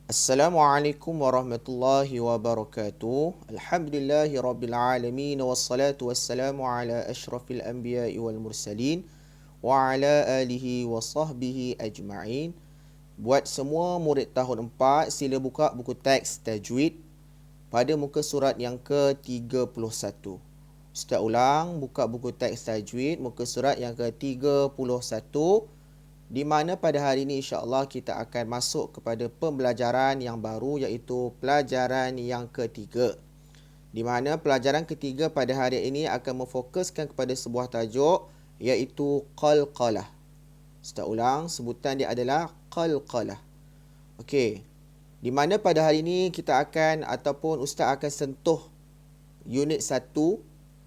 Assalamualaikum warahmatullahi wabarakatuh. Alhamdulillahi rabbil alamin wassalatu wassalamu ala asyrafil anbiya'i wal mursalin wa ala alihi wa sahbihi ajma'in. Buat semua murid tahun 4, sila buka buku teks tajwid pada muka surat yang ke-31. Ustaz ulang, buka buku teks tajwid muka surat yang ke-31, di mana pada hari ini insya-Allah kita akan masuk kepada pembelajaran yang baru, iaitu pelajaran yang ketiga. Di mana pelajaran ketiga pada hari ini akan memfokuskan kepada sebuah tajuk, iaitu qalqalah. Ustaz ulang, sebutan dia adalah qalqalah. Okey. Di mana pada hari ini kita akan ataupun ustaz akan sentuh unit 1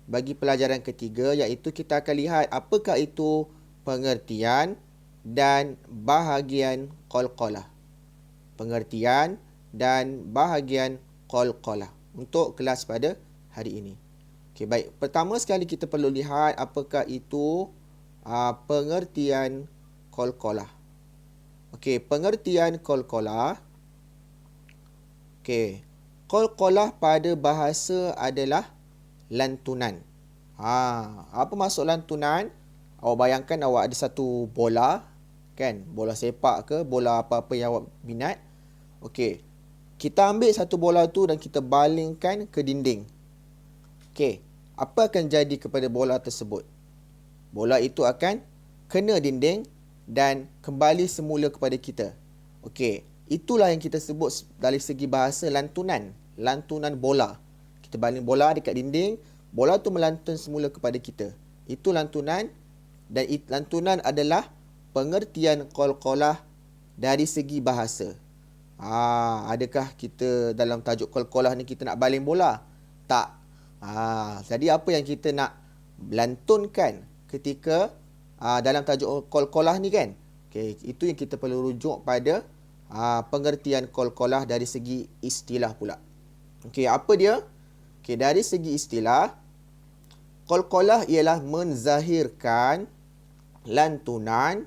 bagi pelajaran ketiga, iaitu kita akan lihat apakah itu pengertian dan bahagian qalqalah. Pengertian dan bahagian qalqalah untuk kelas pada hari ini. Okey, baik. Pertama sekali kita perlu lihat apakah itu pengertian qalqalah. Okey, pengertian qalqalah. Okey. Qalqalah pada bahasa adalah lantunan. Apa maksud lantunan? Awak bayangkan awak ada satu bola, kan? Bola sepak ke, bola apa-apa yang awak minat. Okey. Kita ambil satu bola tu dan kita balingkan ke dinding. Okey. Apa akan jadi kepada bola tersebut? Bola itu akan kena dinding dan kembali semula kepada kita. Okey. Itulah yang kita sebut dari segi bahasa lantunan. Lantunan bola. Kita baling bola dekat dinding, bola tu melantun semula kepada kita. Itu lantunan, dan lantunan adalah pengertian qalqalah dari segi bahasa. Adakah kita dalam tajuk qalqalah ni kita nak baling bola? Tak. Jadi apa yang kita nak lantunkan ketika dalam tajuk qalqalah ni, kan? Okay, itu yang kita perlu rujuk pada pengertian qalqalah dari segi istilah pula. Okey, apa dia? Okey, dari segi istilah, qalqalah ialah menzahirkan lantunan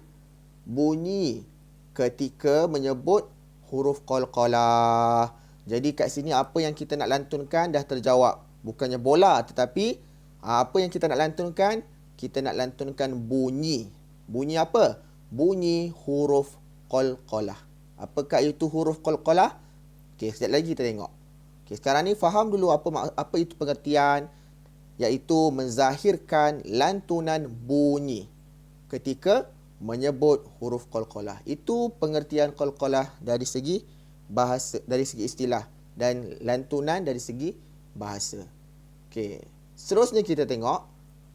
bunyi ketika menyebut huruf qalqalah. Jadi kat sini apa yang kita nak lantunkan dah terjawab. Bukannya bola, tetapi apa yang kita nak lantunkan? Kita nak lantunkan bunyi. Bunyi apa? Bunyi huruf qalqalah. Apakah itu huruf qalqalah? Okey, sekejap lagi kita tengok. Okey, sekarang ni faham dulu apa itu pengertian, iaitu menzahirkan lantunan bunyi ketika menyebut huruf qalqalah. Itu pengertian qalqalah dari segi bahasa, dari segi istilah, dan lantunan dari segi bahasa. Okey, seterusnya kita tengok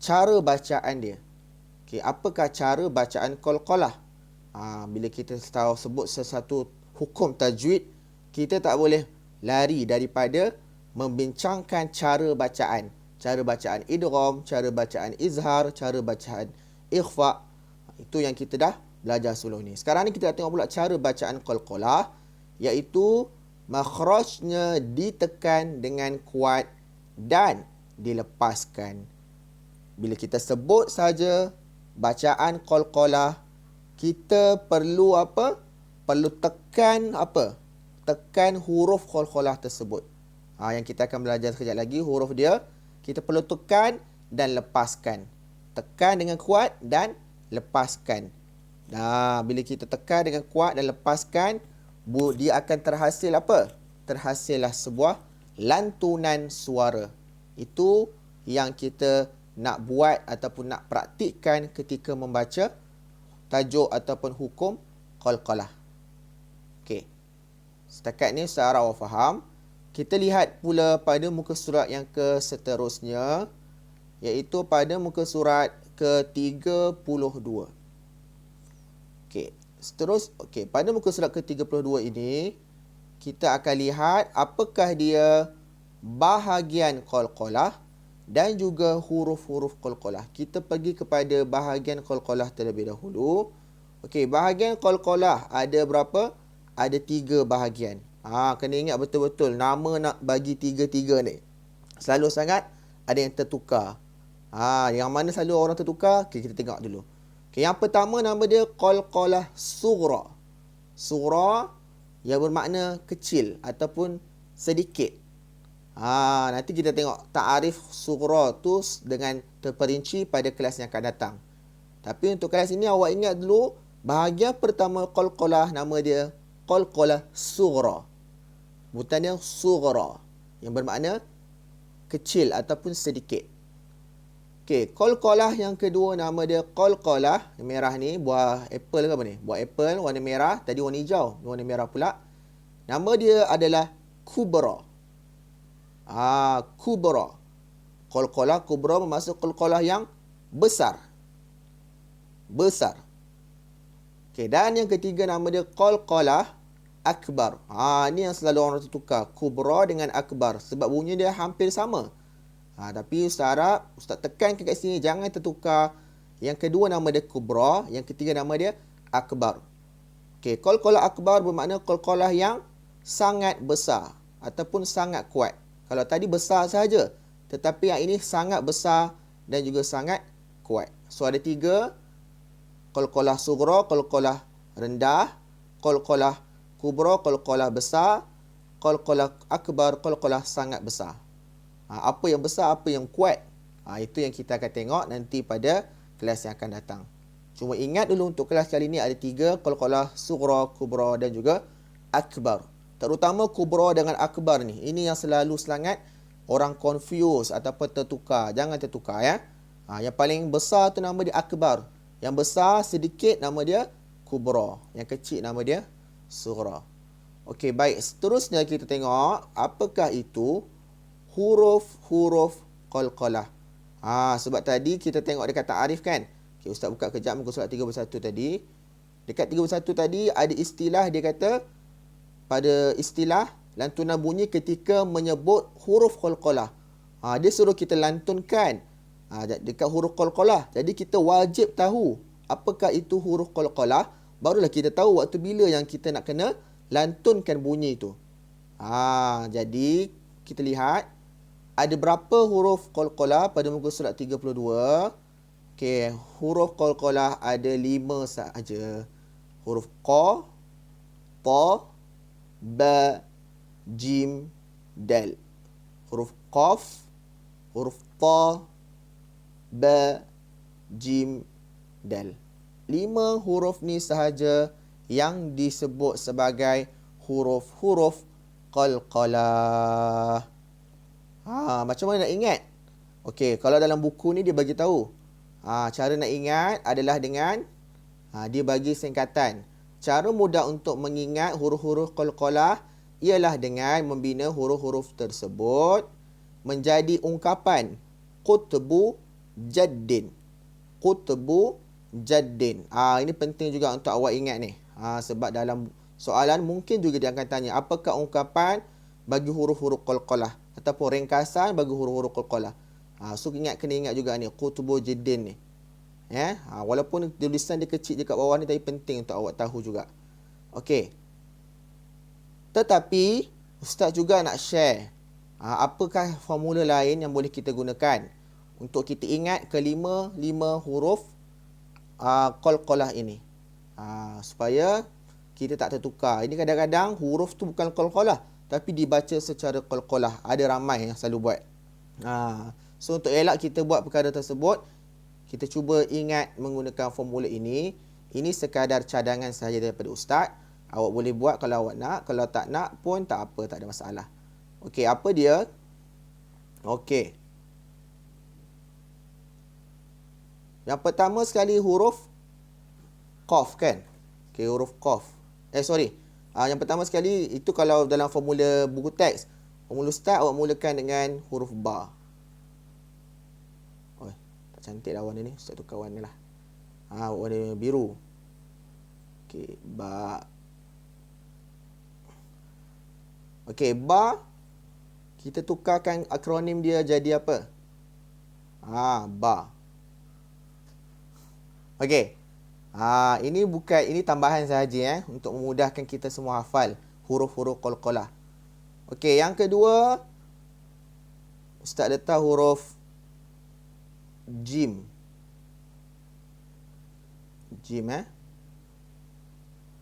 cara bacaan dia. Okey, apakah cara bacaan qalqalah? Bila kita tahu sebut sesuatu hukum tajwid, kita tak boleh lari daripada membincangkan cara bacaan. Cara bacaan idgham, cara bacaan izhar, cara bacaan ikhfa. Itu yang kita dah belajar sebelum ni. Sekarang ni kita tengok pula cara bacaan qalqalah, iaitu makhrajnya ditekan dengan kuat dan dilepaskan. Bila kita sebut saja bacaan qalqalah, kita perlu apa? Perlu tekan apa? Tekan huruf qalqalah tersebut. Yang kita akan belajar sekejap lagi, huruf dia kita perlu tekan dan lepaskan. Tekan dengan kuat dan lepaskan. Bila kita tekan dengan kuat dan lepaskan, dia akan terhasil apa? Terhasillah sebuah lantunan suara. Itu yang kita nak buat ataupun nak praktikkan ketika membaca tajuk ataupun hukum qalqalah. Okey. Setakat ni secara awak faham. Kita lihat pula pada muka surat yang seterusnya, iaitu pada muka surat ke-32. Okey, pada muka surat ke-32 ini, kita akan lihat apakah dia bahagian qalqalah dan juga huruf-huruf qalqalah. Kita pergi kepada bahagian qalqalah terlebih dahulu. Okey, bahagian qalqalah ada berapa? Ada 3 bahagian. Kena ingat betul-betul nama nak bagi 3-3 ni. Selalu sangat ada yang tertukar. Yang mana selalu orang tertukar? Okay, kita tengok dulu. Okay, yang pertama nama dia qalqalah sughra. Sughra yang bermakna kecil ataupun sedikit. Nanti kita tengok ta'arif sughra tu dengan terperinci pada kelas yang akan datang. Tapi untuk kelas ini awak ingat dulu bahagian pertama qalqalah nama dia qalqalah sughra. Sebutan dia sughra yang bermakna kecil ataupun sedikit. Okey, qalqalah yang kedua nama dia qalqalah. Yang merah ni buah apple ke apa ni? Buah apple warna merah, tadi warna hijau, warna merah pula. Nama dia adalah kubra. Kubra. Qalqalah kubra bermaksud qalqalah yang besar. Besar. Okey, dan yang ketiga nama dia qalqalah akbar. Ni yang selalu orang tertukar, kubra dengan akbar sebab bunyi dia hampir sama. Tapi Ustaz harap Ustaz tekankan kat sini jangan tertukar. Yang kedua nama dia kubra, yang ketiga nama dia akbar. Okey, qalqalah akbar bermakna qalqalah yang sangat besar ataupun sangat kuat. Kalau tadi besar sahaja, tetapi yang ini sangat besar dan juga sangat kuat. So ada 3, qalqalah sughra, qalqalah rendah, qalqalah kubra, qalqalah besar, qalqalah akbar, qalqalah sangat besar. Apa yang besar, apa yang kuat, itu yang kita akan tengok nanti pada kelas yang akan datang. Cuma ingat dulu untuk kelas kali ini ada 3, qalqalah sughra, kubra dan juga akbar. Terutama kubra dengan akbar ni. Ini yang selalu sangat orang confuse ataupun tertukar. Jangan tertukar ya. Yang paling besar tu nama dia akbar. Yang besar sedikit nama dia kubra. Yang kecil nama dia sughra. Okey, baik. Seterusnya kita tengok apakah itu huruf-huruf qalqalah. Sebab tadi kita tengok dekat ta'arif kan. Okay, Ustaz buka kejap muka surat 31 tadi. Dekat 31 tadi ada istilah dia kata pada istilah lantunan bunyi ketika menyebut huruf qalqalah. Dia suruh kita lantunkan dekat huruf qalqalah. Jadi kita wajib tahu apakah itu huruf qalqalah. Barulah kita tahu waktu bila yang kita nak kena lantunkan bunyi itu. Jadi kita lihat ada berapa huruf qalqalah pada muka surat 32. Okey, huruf qalqalah ada 5 sahaja. Huruf qa, ta, ba, jim, dal. Huruf qaf, huruf ta, ba, jim, dal. 5 huruf ni sahaja yang disebut sebagai huruf-huruf qalqalah. Macam mana nak ingat? Okey, kalau dalam buku ni dia bagi tahu. Cara nak ingat adalah dengan dia bagi singkatan. Cara mudah untuk mengingat huruf-huruf qalqalah ialah dengan membina huruf-huruf tersebut menjadi ungkapan qutbu jaddin. Qutbu jaddin. Ini penting juga untuk awak ingat ni. Sebab dalam soalan mungkin juga dia akan tanya apakah ungkapan bagi huruf-huruf qalqalah ataupun ringkasan bagi huruf-huruf qalqalah. So kena ingat juga ni qutbu jaddin ni. Walaupun tulisan dia kecil dekat bawah ni tapi penting untuk awak tahu juga. Okey. Tetapi Ustaz juga nak share apakah formula lain yang boleh kita gunakan untuk kita ingat kelima huruf qalqalah ini. Supaya kita tak tertukar. Ini kadang-kadang huruf tu bukan qalqalah tapi dibaca secara qalqalah. Ada ramai yang selalu buat. So untuk elak kita buat perkara tersebut, kita cuba ingat menggunakan formula ini. Ini sekadar cadangan sahaja daripada Ustaz. Awak boleh buat kalau awak nak. Kalau tak nak pun tak apa, tak ada masalah. Okey, apa dia? Okey. Yang pertama sekali huruf qaf kan? Okey, huruf qaf. Yang pertama sekali itu kalau dalam formula buku teks. Formula Ustaz awak mulakan dengan huruf ba. Cantik lah warna ni. Ustaz tukar warna lah. Warna biru. Okey, ba. Okey, ba. Kita tukarkan akronim dia jadi apa? Ba. Okey. Ini tambahan sahaja untuk memudahkan kita semua hafal huruf-huruf qalqalah. Okey, yang kedua Ustaz letak huruf jim. Jim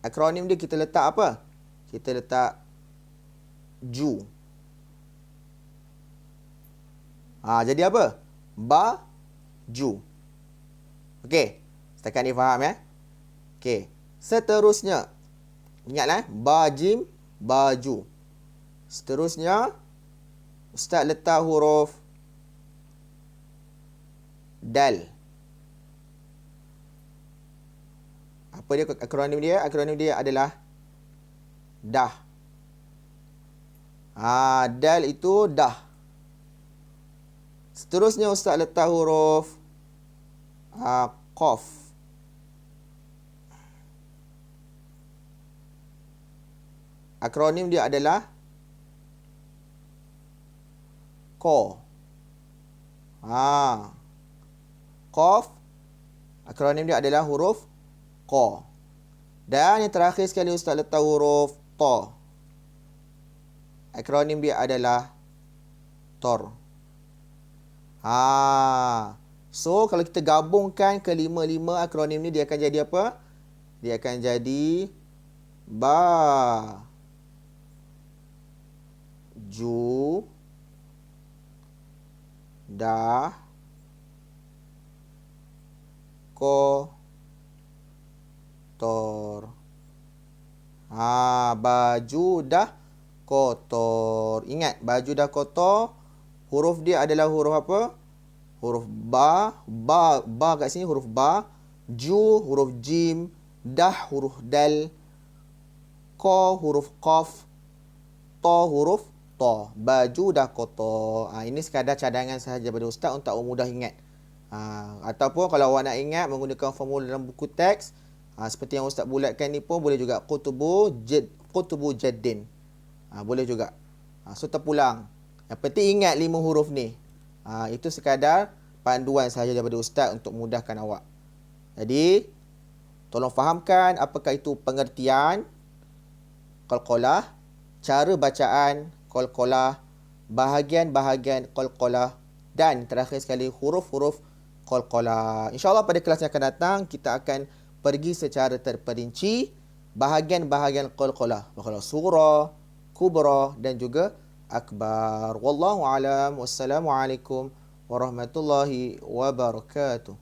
Akronim dia kita letak apa? Kita letak ju. Jadi apa? Baju. Okey. Setakat ni faham ya? Okey. Seterusnya. Ingatlah. Bajim, baju. Seterusnya. Ustaz letak huruf dal. Apa dia akronim dia? Akronim dia adalah dah. Dal itu dah. Seterusnya Ustaz letak huruf qaf. Akronim dia adalah ko. Qaf. Akronim dia adalah huruf ko. Dan yang terakhir sekali Ustaz letak huruf ta. Akronim dia adalah tor. So, kalau kita gabungkan kelima-lima akronim ni, dia akan jadi apa? Dia akan jadi ba, ju, dah, ko, tor. Baju dah kotor. Ingat, baju dah kotor. Huruf dia adalah huruf apa? Huruf ba. Ba kat sini huruf ba. Ju huruf jim. Dah huruf dal. Ko huruf qaf. To huruf to. Baju dah kotor. Ini sekadar cadangan sahaja daripada Ustaz untuk mudah ingat. Ataupun kalau awak nak ingat menggunakan formula dalam buku teks, seperti yang Ustaz bulatkan ni pun boleh juga. Qutubu jaddin. Boleh juga. So terpulang. Yang penting ingat 5 huruf ni. Itu sekadar panduan sahaja daripada Ustaz untuk mudahkan awak. Jadi, tolong fahamkan apakah itu pengertian qalqalah, cara bacaan qalqalah, bahagian-bahagian qalqalah dan terakhir sekali huruf-huruf qalqalah. InsyaAllah pada kelas yang akan datang kita akan pergi secara terperinci bahagian-bahagian qalqalah. Qalqalah surah, kubra dan juga akbar. Wallahu alam. Wassalamualaikum warahmatullahi wabarakatuh.